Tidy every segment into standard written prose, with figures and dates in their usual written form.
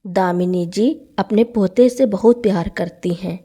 दामिनी जी अपने पोते से बहुत प्यार करती हैं।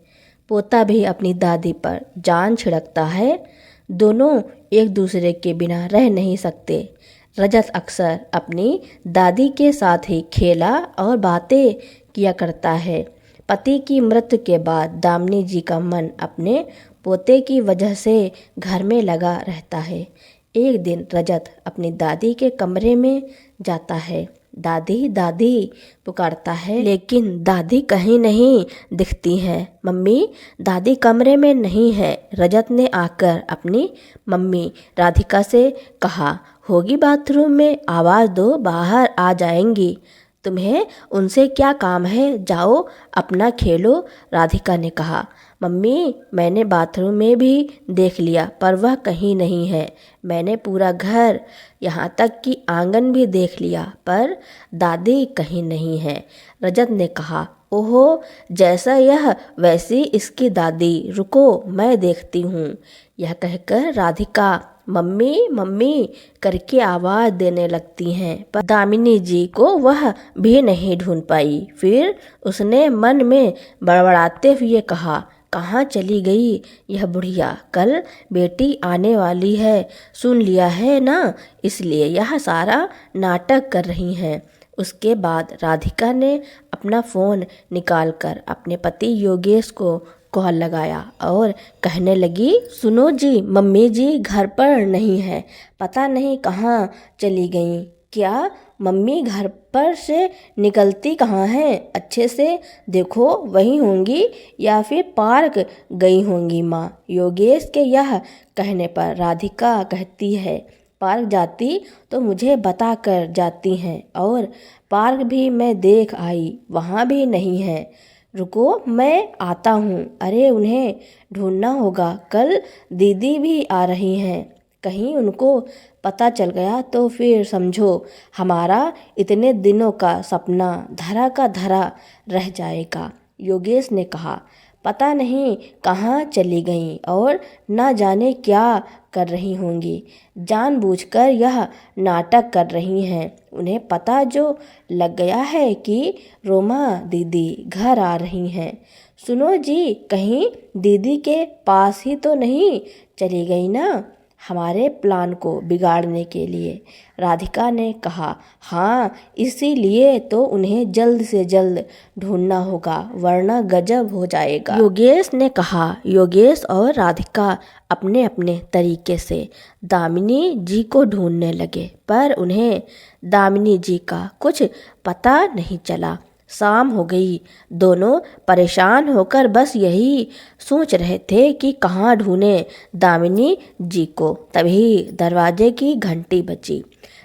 पोता भी अपनी दादी पर जान छिड़कता है। दोनों एक दूसरे के बिना रह नहीं सकते। रजत अक्सर अपनी दादी के साथ ही खेला और बातें किया करता है। पति की मृत्यु के बाद दामिनी जी का मन अपने पोते की वजह से घर में लगा रहता है। एक दिन रजत अपनी दादी के कमरे में जाता है। दादी दादी पुकारता है, लेकिन दादी कहीं नहीं दिखती हैं। मम्मी, दादी कमरे में नहीं है। रजत ने आकर अपनी मम्मी राधिका से कहा, होगी बाथरूम में, आवाज़ दो, बाहर आ जाएंगी। तुम्हें उनसे क्या काम है, जाओ अपना खेलो। राधिका ने कहा, मम्मी, मैंने बाथरूम में भी देख लिया पर वह कहीं नहीं है। मैंने पूरा घर यहाँ तक कि आंगन भी देख लिया पर दादी कहीं नहीं है। रजत ने कहा, ओहो, जैसा यह वैसी इसकी दादी, रुको मैं देखती हूँ। यह कहकर राधिका मम्मी मम्मी करके आवाज़ देने लगती हैं, पर दामिनी जी को वह भी नहीं ढूंढ पाई। फिर उसने मन में बड़बड़ाते हुए कहा, कहाँ चली गई यह बुढ़िया? कल बेटी आने वाली है, सुन लिया है ना, इसलिए यह सारा नाटक कर रही हैं। उसके बाद राधिका ने अपना फ़ोन निकालकर अपने पति योगेश को कॉल लगाया और कहने लगी, सुनो जी, मम्मी जी घर पर नहीं है, पता नहीं कहाँ चली गई। क्या मम्मी घर पर से निकलती कहाँ हैं? अच्छे से देखो, वहीं होंगी या फिर पार्क गई होंगी माँ। योगेश के यह कहने पर राधिका कहती है, पार्क जाती तो मुझे बता कर जाती हैं, और पार्क भी मैं देख आई, वहाँ भी नहीं है। रुको मैं आता हूँ। अरे उन्हें ढूंढना होगा, कल दीदी भी आ रही हैं, कहीं उनको पता चल गया तो फिर समझो हमारा इतने दिनों का सपना धरा का धरा रह जाएगा। योगेश ने कहा, पता नहीं कहाँ चली गईं और न जाने क्या कर रही होंगी। जानबूझकर यह नाटक कर रही हैं। उन्हें पता जो लग गया है कि रोमा दीदी घर आ रही हैं। सुनो जी, कहीं दीदी के पास ही तो नहीं चली गई ना, हमारे प्लान को बिगाड़ने के लिए? राधिका ने कहा, हाँ, इसीलिए तो उन्हें जल्द से जल्द ढूंढना होगा, वरना गजब हो जाएगा। योगेश ने कहा। योगेश और राधिका अपने अपने तरीके से दामिनी जी को ढूंढने लगे, पर उन्हें दामिनी जी का कुछ पता नहीं चला। शाम हो गई। दोनों परेशान होकर बस यही सोच रहे थे कि कहाँ ढूंढें दामिनी जी को। तभी दरवाजे की घंटी बजी।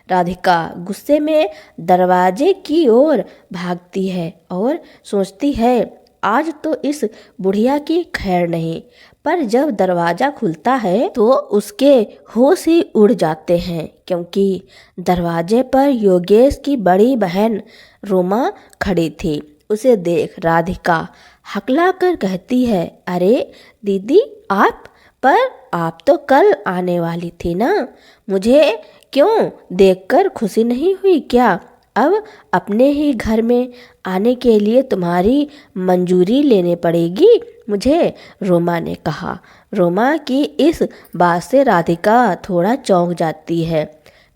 राधिका गुस्से में दरवाजे की ओर भागती है और सोचती है, आज तो इस बुढ़िया की खैर नहीं। पर जब दरवाज़ा खुलता है तो उसके होश ही उड़ जाते हैं, क्योंकि दरवाजे पर योगेश की बड़ी बहन रोमा खड़ी थी। उसे देख राधिका हकला कर कहती है, अरे दीदी आप, पर आप तो कल आने वाली थी ना, मुझे क्यों देखकर खुशी नहीं हुई क्या? अब अपने ही घर में आने के लिए तुम्हारी मंजूरी लेने पड़ेगी मुझे, रोमा ने कहा। रोमा की इस बात से राधिका थोड़ा चौंक जाती है,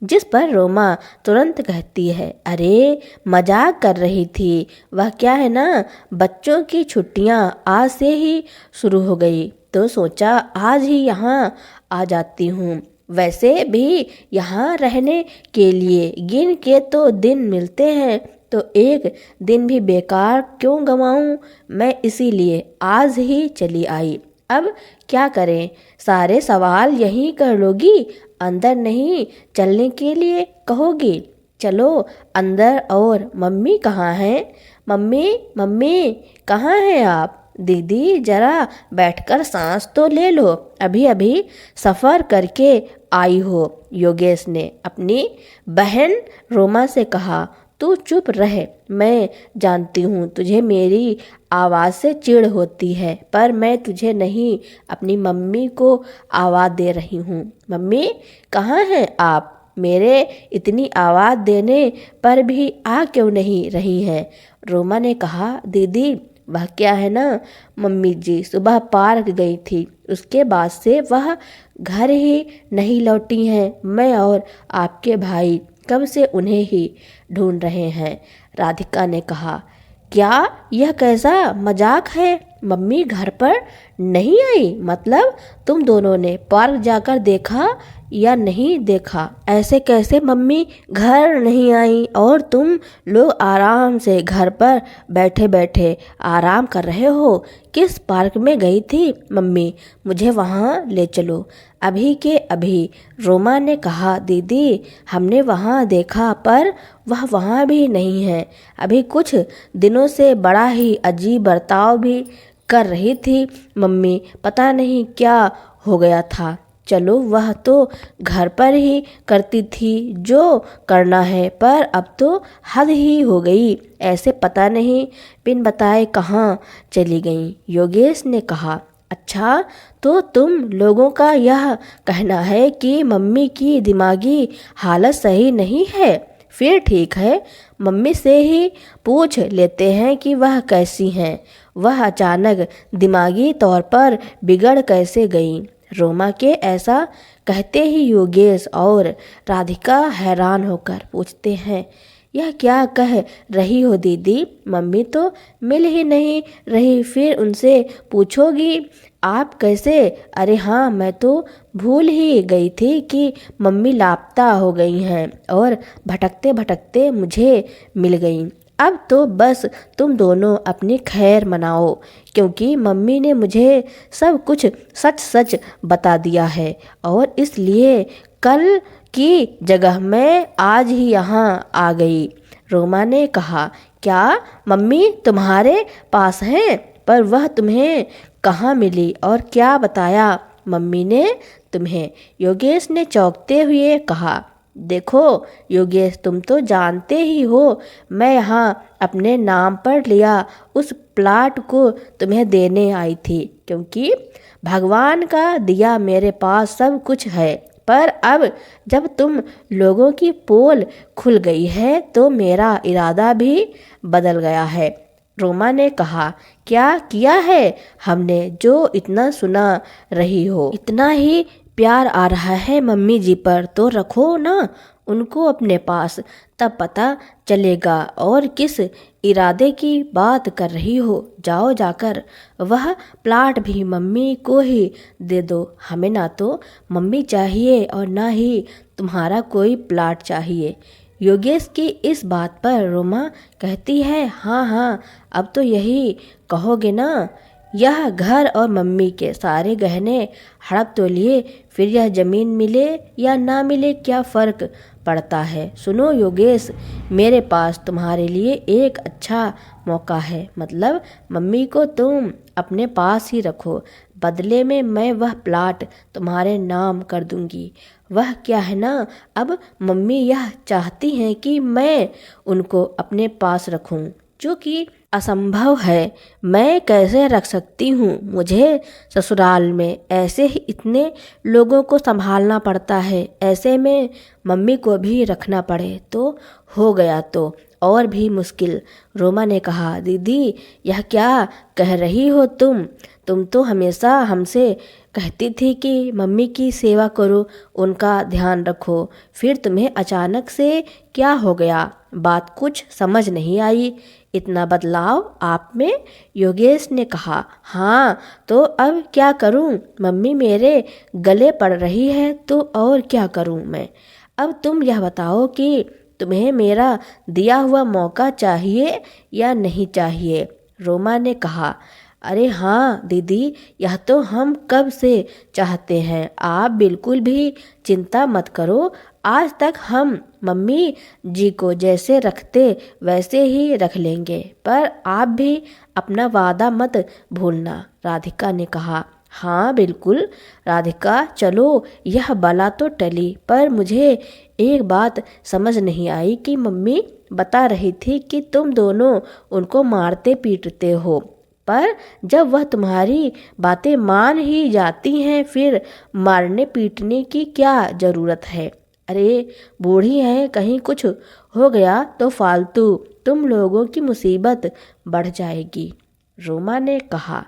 जिस पर रोमा तुरंत कहती है, अरे मजाक कर रही थी, वह क्या है ना, बच्चों की छुट्टियां आज से ही शुरू हो गई तो सोचा आज ही यहाँ आ जाती हूँ। वैसे भी यहाँ रहने के लिए गिन के तो दिन मिलते हैं, तो एक दिन भी बेकार क्यों गंवाऊँ मैं, इसीलिए आज ही चली आई। अब क्या करें, सारे सवाल यहीं कर लोगी, अंदर नहीं चलने के लिए कहोगी? चलो अंदर। और मम्मी कहाँ हैं? मम्मी मम्मी कहाँ हैं आप? दीदी जरा बैठकर सांस तो ले लो, अभी अभी सफ़र करके आई हो। योगेश ने अपनी बहन रोमा से कहा, तू चुप रह, मैं जानती हूँ तुझे मेरी आवाज़ से चिढ़ होती है, पर मैं तुझे नहीं अपनी मम्मी को आवाज़ दे रही हूँ। मम्मी कहाँ हैं आप? मेरे इतनी आवाज़ देने पर भी आ क्यों नहीं रही है? रोमा ने कहा, दीदी वह क्या है ना, मम्मी जी सुबह पार्क गई थी, उसके बाद से वह घर ही नहीं लौटी हैं। मैं और आपके भाई कब से उन्हें ही ढूंढ रहे हैं। राधिका ने कहा, क्या यह कैसा मजाक है? मम्मी घर पर नहीं आई? मतलब तुम दोनों ने पार्क जाकर देखा या नहीं देखा? ऐसे कैसे मम्मी घर नहीं आई और तुम लोग आराम से घर पर बैठे बैठे आराम कर रहे हो? किस पार्क में गई थी मम्मी? मुझे वहाँ ले चलो अभी के अभी। रोमा ने कहा, दीदी हमने वहाँ देखा पर वह वहाँ भी नहीं है। अभी कुछ दिनों से बड़ा ही अजीब बर्ताव भी कर रही थी मम्मी, पता नहीं क्या हो गया था। चलो वह तो घर पर ही करती थी जो करना है, पर अब तो हद ही हो गई। ऐसे पता नहीं बिन बताए कहाँ चली गई। योगेश ने कहा, अच्छा तो तुम लोगों का यह कहना है कि मम्मी की दिमागी हालत सही नहीं है? फिर ठीक है, मम्मी से ही पूछ लेते हैं कि वह कैसी हैं। वह अचानक दिमागी तौर पर बिगड़ कैसे गई? रोमा के ऐसा कहते ही योगेश और राधिका हैरान होकर पूछते हैं, यह क्या कह रही हो दीदी? मम्मी तो मिल ही नहीं रही, फिर उनसे पूछोगी आप कैसे? अरे हाँ, मैं तो भूल ही गई थी कि मम्मी लापता हो गई हैं और भटकते भटकते मुझे मिल गई। अब तो बस तुम दोनों अपनी खैर मनाओ, क्योंकि मम्मी ने मुझे सब कुछ सच सच बता दिया है और इसलिए कल की जगह मैं आज ही यहाँ आ गई। रोमा ने कहा, क्या मम्मी तुम्हारे पास हैं? पर वह तुम्हें कहाँ मिली और क्या बताया मम्मी ने तुम्हें? योगेश ने चौंकते हुए कहा, देखो योगेश, तुम तो जानते ही हो मैं यहाँ अपने नाम पर लिया उस प्लाट को तुम्हें देने आई थी, क्योंकि भगवान का दिया मेरे पास सब कुछ है। पर अब जब तुम लोगों की पोल खुल गई है तो मेरा इरादा भी बदल गया है। रोमा ने कहा, क्या किया है हमने जो इतना सुना रही हो? इतना ही प्यार आ रहा है मम्मी जी पर तो रखो ना उनको अपने पास, तब पता चलेगा और किस इरादे की बात कर रही हो। जाओ जाकर वह प्लाट भी मम्मी को ही दे दो। हमें ना तो मम्मी चाहिए और ना ही तुम्हारा कोई प्लाट चाहिए। योगेश की इस बात पर रोमा कहती है, हाँ हाँ, अब तो यही कहोगे ना? यह घर और मम्मी के सारे गहने हड़प तो लिए, फिर यह जमीन मिले या ना मिले क्या फ़र्क पड़ता है? सुनो योगेश, मेरे पास तुम्हारे लिए एक अच्छा मौका है, मतलब मम्मी को तुम अपने पास ही रखो, बदले में मैं वह प्लाट तुम्हारे नाम कर दूंगी। वह क्या है ना, अब मम्मी यह चाहती हैं कि मैं उनको अपने पास रखूं, जो कि असंभव है। मैं कैसे रख सकती हूँ? मुझे ससुराल में ऐसे ही इतने लोगों को संभालना पड़ता है, ऐसे में मम्मी को भी रखना पड़े तो हो गया तो और भी मुश्किल। रोमा ने कहा, दीदी यह क्या कह रही हो तुम तो हमेशा हमसे कहती थी कि मम्मी की सेवा करो, उनका ध्यान रखो, फिर तुम्हें अचानक से क्या हो गया? बात कुछ समझ नहीं आई, इतना बदलाव आप में? योगेश ने कहा, हाँ तो अब क्या करूं? मम्मी मेरे गले पड़ रही है तो और क्या करूं मैं? अब तुम यह बताओ कि तुम्हें मेरा दिया हुआ मौका चाहिए या नहीं चाहिए? रोमा ने कहा, अरे हाँ दीदी, यह तो हम कब से चाहते हैं, आप बिल्कुल भी चिंता मत करो। आज तक हम मम्मी जी को जैसे रखते वैसे ही रख लेंगे, पर आप भी अपना वादा मत भूलना। राधिका ने कहा, हाँ बिल्कुल राधिका, चलो यह बला तो टली, पर मुझे एक बात समझ नहीं आई कि मम्मी बता रही थी कि तुम दोनों उनको मारते पीटते हो, पर जब वह तुम्हारी बातें मान ही जाती हैं फिर मारने पीटने की क्या ज़रूरत है? अरे बूढ़ी हैं, कहीं कुछ हो गया तो फालतू तुम लोगों की मुसीबत बढ़ जाएगी। रोमा ने कहा,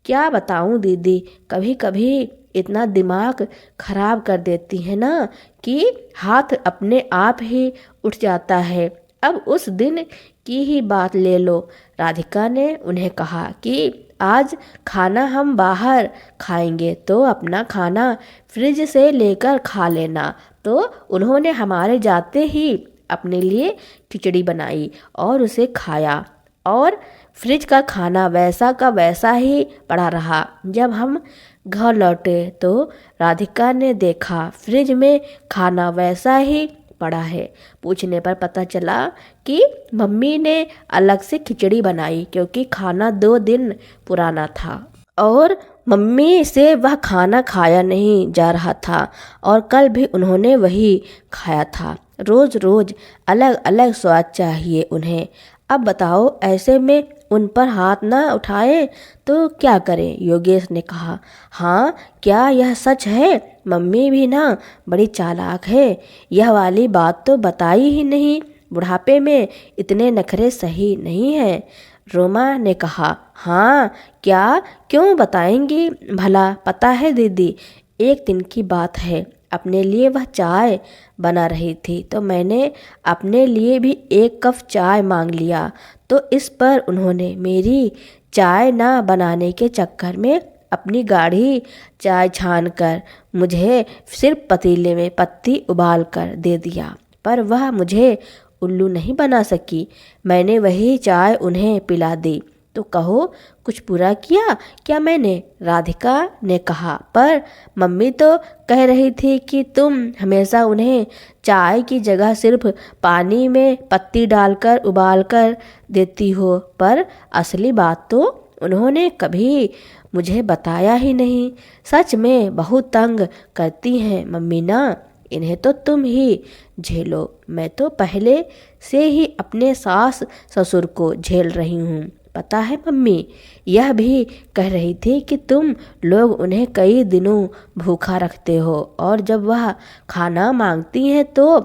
क्या बताऊं दीदी, कभी कभी इतना दिमाग खराब कर देती है ना कि हाथ अपने आप ही उठ जाता है। अब उस दिन की ही बात ले लो। राधिका ने उन्हें कहा कि आज खाना हम बाहर खाएंगे तो अपना खाना फ्रिज से लेकर खा लेना। तो उन्होंने हमारे जाते ही अपने लिए खिचड़ी बनाई और उसे खाया, और फ्रिज का खाना वैसा का वैसा ही पड़ा रहा। जब हम घर लौटे तो राधिका ने देखा फ्रिज में खाना वैसा ही पड़ा है। पूछने पर पता चला कि मम्मी ने अलग से खिचड़ी बनाई, क्योंकि खाना 2 दिन पुराना था और मम्मी से वह खाना खाया नहीं जा रहा था, और कल भी उन्होंने वही खाया था। रोज रोज अलग अलग स्वाद चाहिए उन्हें। अब बताओ, ऐसे में उन पर हाथ ना उठाए तो क्या करें? योगेश ने कहा। हाँ, क्या यह सच है? मम्मी भी ना बड़ी चालाक है, यह वाली बात तो बताई ही नहीं। बुढ़ापे में इतने नखरे सही नहीं है। रोमा ने कहा। हाँ, क्या क्यों बताएंगी भला? पता है दीदी, एक दिन की बात है, अपने लिए वह चाय बना रही थी तो मैंने अपने लिए भी 1 कप चाय मांग लिया। तो इस पर उन्होंने मेरी चाय ना बनाने के चक्कर में अपनी गाढ़ी चाय छानकर मुझे सिर्फ पतीले में पत्ती उबाल कर दे दिया, पर वह मुझे उल्लू नहीं बना सकी। मैंने वही चाय उन्हें पिला दी। तो कहो, कुछ बुरा किया क्या मैंने? राधिका ने कहा। पर मम्मी तो कह रही थी कि तुम हमेशा उन्हें चाय की जगह सिर्फ पानी में पत्ती डालकर उबाल कर देती हो। पर असली बात तो उन्होंने कभी मुझे बताया ही नहीं। सच में बहुत तंग करती हैं मम्मी ना, इन्हें तो तुम ही झेलो। मैं तो पहले से ही अपने सास ससुर को झेल रही हूँ। पता है मम्मी, यह भी कह रही थी कि तुम लोग उन्हें कई दिनों भूखा रखते हो, और जब वह खाना मांगती हैं तो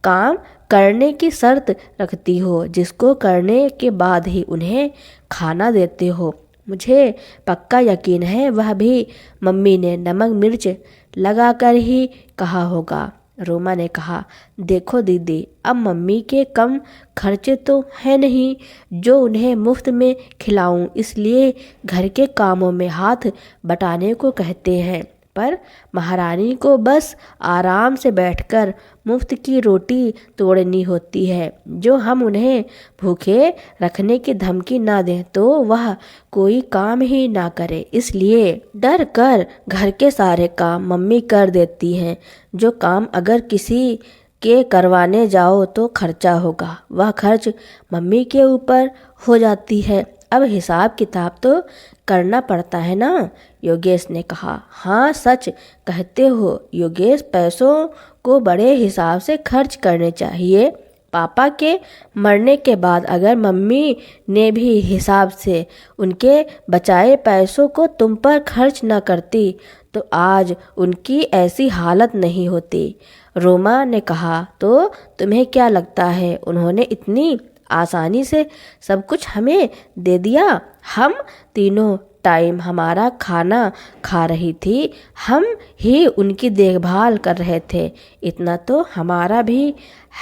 काम करने की शर्त रखती हो, जिसको करने के बाद ही उन्हें खाना देते हो। मुझे पक्का यकीन है वह भी मम्मी ने नमक मिर्च लगाकर ही कहा होगा। रोमा ने कहा। देखो दीदी, अब मम्मी के कम खर्चे तो है नहीं जो उन्हें मुफ्त में खिलाऊं, इसलिए घर के कामों में हाथ बटाने को कहते हैं। पर महारानी को बस आराम से बैठकर मुफ्त की रोटी तोड़नी होती है। जो हम उन्हें भूखे रखने की धमकी ना दें तो वह कोई काम ही ना करे, इसलिए डर कर घर के सारे काम मम्मी कर देती हैं। जो काम अगर किसी के करवाने जाओ तो खर्चा होगा, वह खर्च मम्मी के ऊपर हो जाती है। अब हिसाब किताब तो करना पड़ता है ना, योगेश ने कहा। हाँ, सच कहते हो योगेश, पैसों को बड़े हिसाब से खर्च करने चाहिए। पापा के मरने के बाद अगर मम्मी ने भी हिसाब से उनके बचाए पैसों को तुम पर खर्च न करती तो आज उनकी ऐसी हालत नहीं होती। रोमा ने कहा। तो तुम्हें क्या लगता है उन्होंने इतनी आसानी से सब कुछ हमें दे दिया? हम तीनों टाइम हमारा खाना खा रही थी, हम ही उनकी देखभाल कर रहे थे। इतना तो हमारा भी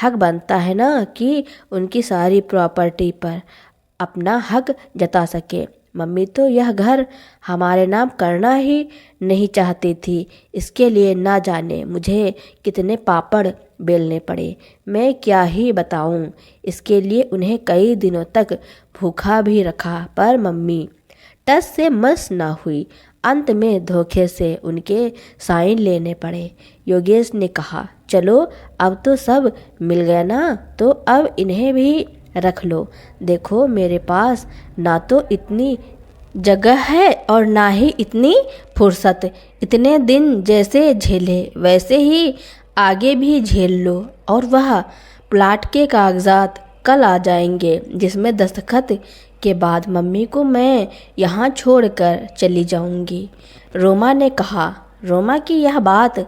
हक बनता है ना कि उनकी सारी प्रॉपर्टी पर अपना हक जता सके। मम्मी तो यह घर हमारे नाम करना ही नहीं चाहती थी, इसके लिए ना जाने मुझे कितने पापड़ बेलने पड़े। मैं क्या ही बताऊं, इसके लिए उन्हें कई दिनों तक भूखा भी रखा, पर मम्मी टस से मस ना हुई। अंत में धोखे से उनके साइन लेने पड़े। योगेश ने कहा। चलो, अब तो सब मिल गया ना, तो अब इन्हें भी रख लो। देखो, मेरे पास ना तो इतनी जगह है और ना ही इतनी फुर्सत। इतने दिन जैसे झेले वैसे ही आगे भी झेल लो, और वह प्लाट के कागजात कल आ जाएंगे, जिसमें दस्तखत के बाद मम्मी को मैं यहाँ छोड़कर चली जाऊंगी। रोमा ने कहा। रोमा की यह बात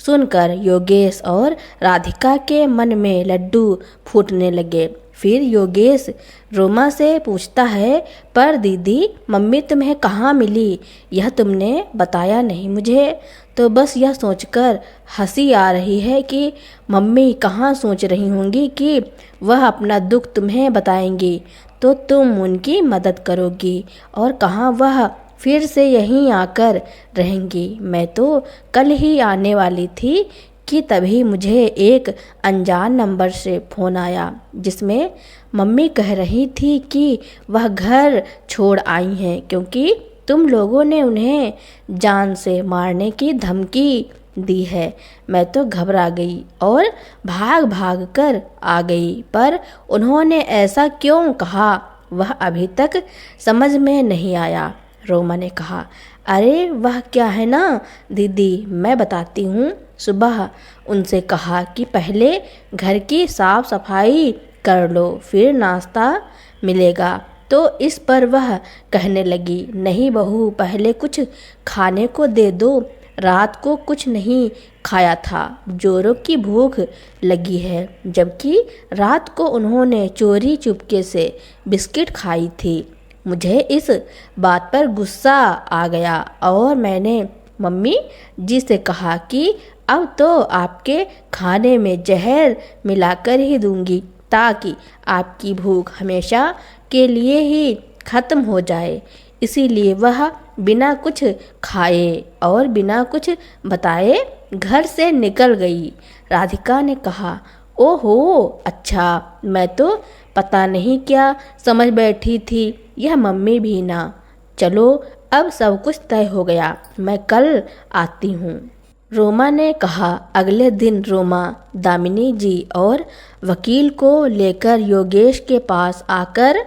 सुनकर योगेश और राधिका के मन में लड्डू फूटने लगे। फिर योगेश रोमा से पूछता है, पर दीदी मम्मी तुम्हें कहाँ मिली, यह तुमने बताया नहीं मुझे। तो बस यह सोचकर हंसी आ रही है कि मम्मी कहाँ सोच रही होंगी कि वह अपना दुख तुम्हें बताएंगी तो तुम उनकी मदद करोगी, और कहाँ वह फिर से यहीं आकर रहेंगी। मैं तो कल ही आने वाली थी कि तभी मुझे एक अनजान नंबर से फ़ोन आया, जिसमें मम्मी कह रही थी कि वह घर छोड़ आई हैं क्योंकि तुम लोगों ने उन्हें जान से मारने की धमकी दी है। मैं तो घबरा गई और भाग भाग कर आ गई, पर उन्होंने ऐसा क्यों कहा वह अभी तक समझ में नहीं आया। रोमा ने कहा, अरे वह क्या है ना दीदी, मैं बताती हूँ। सुबह उनसे कहा कि पहले घर की साफ सफाई कर लो, फिर नाश्ता मिलेगा। तो इस पर वह कहने लगी, नहीं बहू, पहले कुछ खाने को दे दो, रात को कुछ नहीं खाया था, जोरों की भूख लगी है। जबकि रात को उन्होंने चोरी चुपके से बिस्किट खाई थी। मुझे इस बात पर गुस्सा आ गया और मैंने मम्मी जी से कहा कि अब तो आपके खाने में जहर मिलाकर ही दूंगी ताकि आपकी भूख हमेशा के लिए ही ख़त्म हो जाए। इसीलिए वह बिना कुछ खाए और बिना कुछ बताए घर से निकल गई। राधिका ने कहा, ओहो अच्छा, मैं तो पता नहीं क्या समझ बैठी थी, यह मम्मी भी ना। चलो अब सब कुछ तय हो गया, मैं कल आती हूँ। रोमा ने कहा। अगले दिन रोमा दामिनी जी और वकील को लेकर योगेश के पास आकर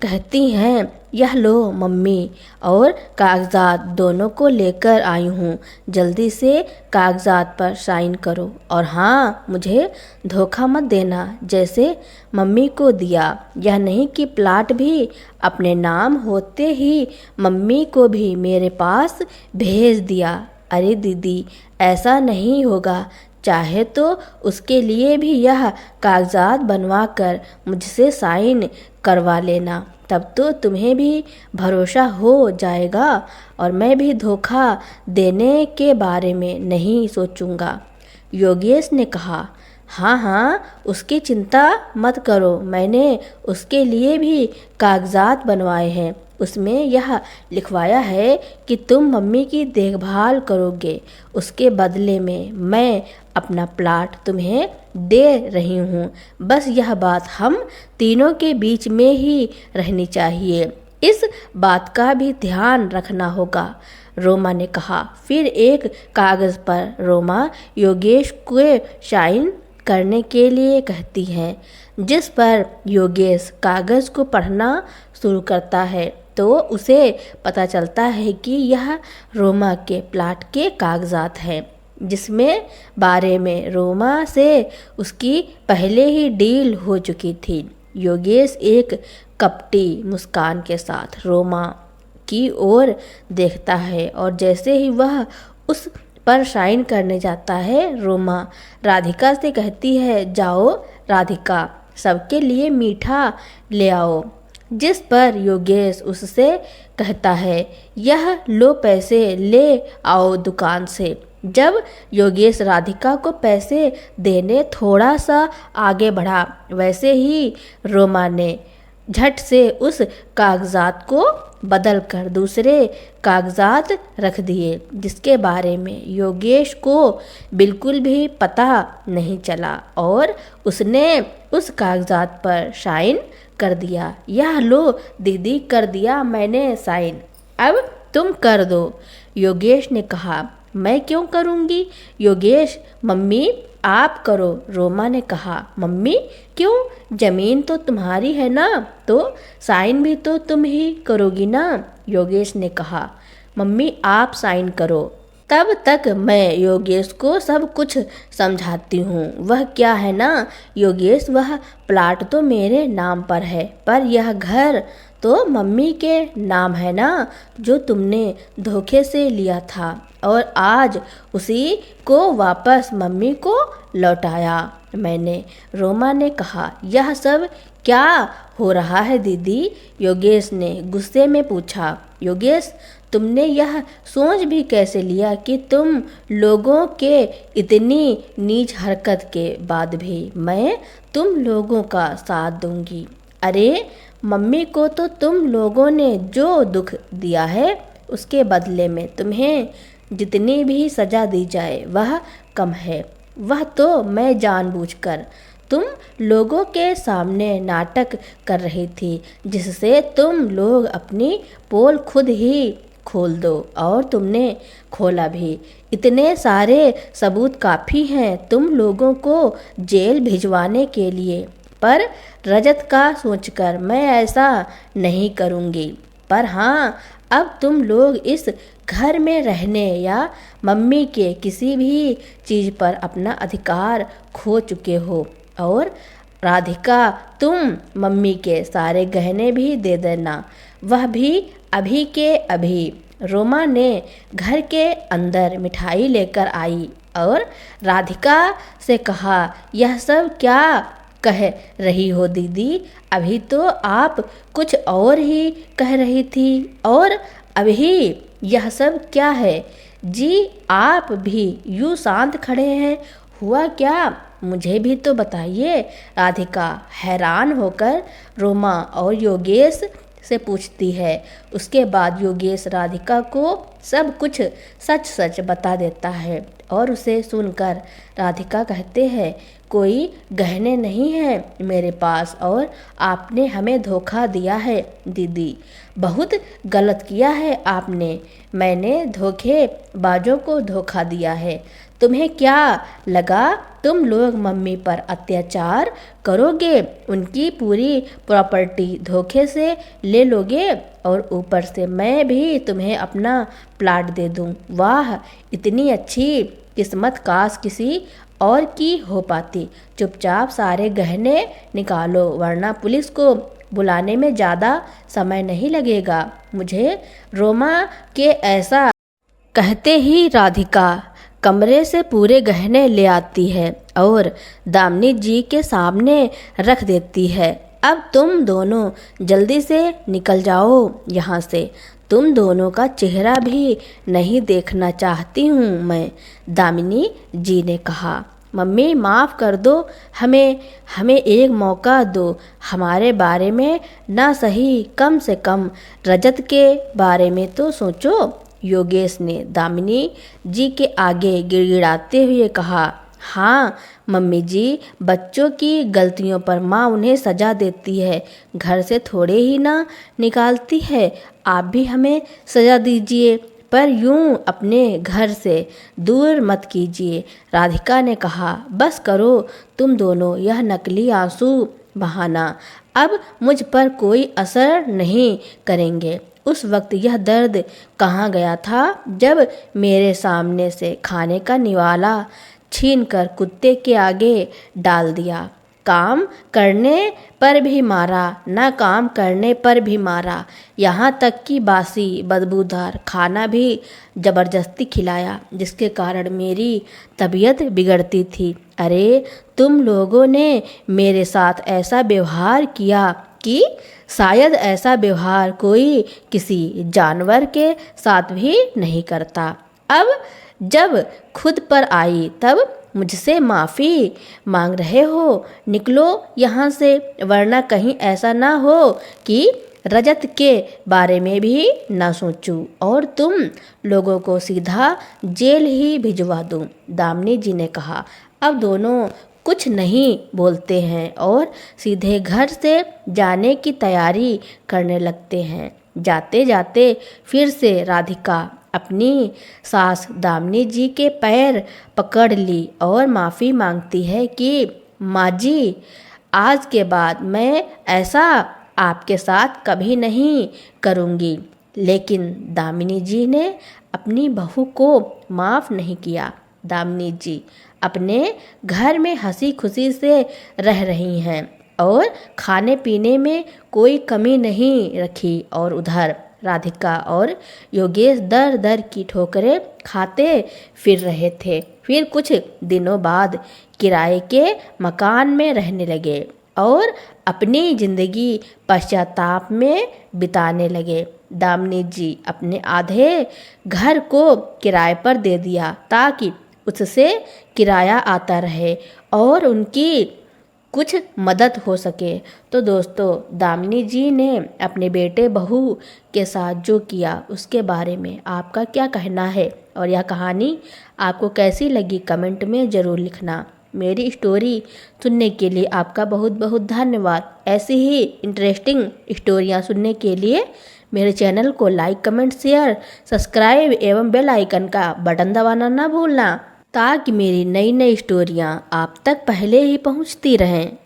कहती हैं, यह लो मम्मी, और कागजात दोनों को लेकर आई हूँ, जल्दी से कागजात पर साइन करो, और हाँ मुझे धोखा मत देना जैसे मम्मी को दिया। यह नहीं कि प्लाट भी अपने नाम होते ही मम्मी को भी मेरे पास भेज दिया। अरे दीदी ऐसा नहीं होगा, चाहे तो उसके लिए भी यह कागजात बनवा कर मुझसे साइन करवा लेना, तब तो तुम्हें भी भरोसा हो जाएगा और मैं भी धोखा देने के बारे में नहीं सोचूंगा। योगेश ने कहा, हाँ हाँ उसकी चिंता मत करो, मैंने उसके लिए भी कागजात बनवाए हैं। उसमें यह लिखवाया है कि तुम मम्मी की देखभाल करोगे, उसके बदले में मैं अपना प्लाट तुम्हें दे रही हूँ। बस यह बात हम तीनों के बीच में ही रहनी चाहिए, इस बात का भी ध्यान रखना होगा, रोमा ने कहा। फिर एक कागज़ पर रोमा योगेश को साइन करने के लिए कहती हैं, जिस पर योगेश कागज़ को पढ़ना शुरू करता है तो उसे पता चलता है कि यह रोमा के प्लाट के कागजात हैं, जिसमें बारे में रोमा से उसकी पहले ही डील हो चुकी थी। योगेश एक कपटी मुस्कान के साथ रोमा की ओर देखता है और जैसे ही वह उस पर साइन करने जाता है, रोमा राधिका से कहती है, जाओ राधिका, सबके लिए मीठा ले आओ। जिस पर योगेश उससे कहता है, यह लो पैसे ले आओ दुकान से। जब योगेश राधिका को पैसे देने थोड़ा सा आगे बढ़ा, वैसे ही रोमा ने झट से उस कागजात को बदल कर दूसरे कागजात रख दिए, जिसके बारे में योगेश को बिल्कुल भी पता नहीं चला और उसने उस कागजात पर साइन कर दिया। यह लो दीदी, कर दिया मैंने साइन, अब तुम कर दो। योगेश ने कहा, मैं क्यों करूँगी योगेश, मम्मी आप करो। रोमा ने कहा, मम्मी क्यों, जमीन तो तुम्हारी है ना, तो साइन भी तो तुम ही करोगी ना। योगेश ने कहा, मम्मी आप साइन करो, तब तक मैं योगेश को सब कुछ समझाती हूँ। वह क्या है ना योगेश, वह प्लाट तो मेरे नाम पर है, पर यह घर तो मम्मी के नाम है ना, जो तुमने धोखे से लिया था और आज उसी को वापस मम्मी को लौटाया मैंने। रोमा ने कहा, यह सब क्या हो रहा है दीदी? योगेश ने गुस्से में पूछा। योगेश, तुमने यह सोच भी कैसे लिया कि तुम लोगों के इतनी नीच हरकत के बाद भी मैं तुम लोगों का साथ दूंगी? अरे मम्मी को तो तुम लोगों ने जो दुख दिया है उसके बदले में तुम्हें जितनी भी सज़ा दी जाए वह कम है। वह तो मैं जानबूझकर तुम लोगों के सामने नाटक कर रही थी, जिससे तुम लोग अपनी पोल खुद ही खोल दो, और तुमने खोला भी। इतने सारे सबूत काफ़ी हैं तुम लोगों को जेल भिजवाने के लिए, पर रजत का सोचकर मैं ऐसा नहीं करूँगी। पर हाँ, अब तुम लोग इस घर में रहने या मम्मी के किसी भी चीज़ पर अपना अधिकार खो चुके हो। और राधिका, तुम मम्मी के सारे गहने भी दे देना, वह भी अभी के अभी। रोमा ने घर के अंदर मिठाई लेकर आई और राधिका से कहा, यह सब क्या कह रही हो दीदी? अभी तो आप कुछ और ही कह रही थी, और अभी यह सब क्या है? जी, आप भी यूँ शांत खड़े हैं, हुआ क्या? मुझे भी तो बताइए। राधिका हैरान होकर रोमा और योगेश से पूछती है। उसके बाद योगेश राधिका को सब कुछ सच सच बता देता है और उसे सुनकर राधिका कहते हैं, कोई गहने नहीं है मेरे पास और आपने हमें धोखा दिया है दीदी। बहुत गलत किया है आपने। मैंने धोखेबाजों को धोखा दिया है। तुम्हें क्या लगा तुम लोग मम्मी पर अत्याचार करोगे, उनकी पूरी प्रॉपर्टी धोखे से ले लोगे और ऊपर से मैं भी तुम्हें अपना प्लाट दे दूं? वाह, इतनी अच्छी किस्मत काश किसी और की हो पाती। चुपचाप सारे गहने निकालो, वरना पुलिस को बुलाने में ज़्यादा समय नहीं लगेगा मुझे। रोमा के ऐसा कहते ही राधिका कमरे से पूरे गहने ले आती है और दामिनी जी के सामने रख देती है। अब तुम दोनों जल्दी से निकल जाओ यहाँ से। तुम दोनों का चेहरा भी नहीं देखना चाहती हूँ मैं, दामिनी जी ने कहा। मम्मी माफ़ कर दो, हमें एक मौका दो। हमारे बारे में ना सही, कम से कम रजत के बारे में तो सोचो। योगेश ने दामिनी जी के आगे गिड़गिड़ाते हुए कहा। हाँ मम्मी जी, बच्चों की गलतियों पर माँ उन्हें सज़ा देती है, घर से थोड़े ही ना निकालती है। आप भी हमें सज़ा दीजिए, पर यूं अपने घर से दूर मत कीजिए। राधिका ने कहा, बस करो तुम दोनों यह नकली आंसू बहाना, अब मुझ पर कोई असर नहीं करेंगे। उस वक्त यह दर्द कहाँ गया था जब मेरे सामने से खाने का निवाला छीनकर कुत्ते के आगे डाल दिया। काम करने पर भी मारा, ना काम करने पर भी मारा, यहाँ तक कि बासी बदबूदार खाना भी ज़बरदस्ती खिलाया, जिसके कारण मेरी तबीयत बिगड़ती थी। अरे तुम लोगों ने मेरे साथ ऐसा व्यवहार किया कि शायद ऐसा व्यवहार कोई किसी जानवर के साथ भी नहीं करता। अब जब खुद पर आई तब मुझसे माफ़ी मांग रहे हो। निकलो यहाँ से, वरना कहीं ऐसा ना हो कि रजत के बारे में भी ना सोचूं और तुम लोगों को सीधा जेल ही भिजवा दूं, दामिनी जी ने कहा। अब दोनों कुछ नहीं बोलते हैं और सीधे घर से जाने की तैयारी करने लगते हैं। जाते जाते फिर से राधिका अपनी सास दामिनी जी के पैर पकड़ ली और माफ़ी मांगती है कि माँ जी, आज के बाद मैं ऐसा आपके साथ कभी नहीं करूँगी। लेकिन दामिनी जी ने अपनी बहू को माफ़ नहीं किया। दामिनी जी अपने घर में हंसी खुशी से रह रही हैं और खाने पीने में कोई कमी नहीं रखी और उधर राधिका और योगेश दर दर की ठोकरें खाते फिर रहे थे। फिर कुछ दिनों बाद किराए के मकान में रहने लगे और अपनी जिंदगी पश्चाताप में बिताने लगे। दामिनी जी अपने आधे घर को किराए पर दे दिया ताकि उससे किराया आता रहे और उनकी कुछ मदद हो सके। तो दोस्तों, दामिनी जी ने अपने बेटे बहू के साथ जो किया उसके बारे में आपका क्या कहना है और यह कहानी आपको कैसी लगी कमेंट में ज़रूर लिखना। मेरी स्टोरी सुनने के लिए आपका बहुत बहुत धन्यवाद। ऐसी ही इंटरेस्टिंग स्टोरियाँ सुनने के लिए मेरे चैनल को लाइक, कमेंट, शेयर, सब्सक्राइब एवं बेल आइकन का बटन दबाना ना भूलना ताकि मेरी नई नई स्टोरियाँ आप तक पहले ही पहुँचती रहें।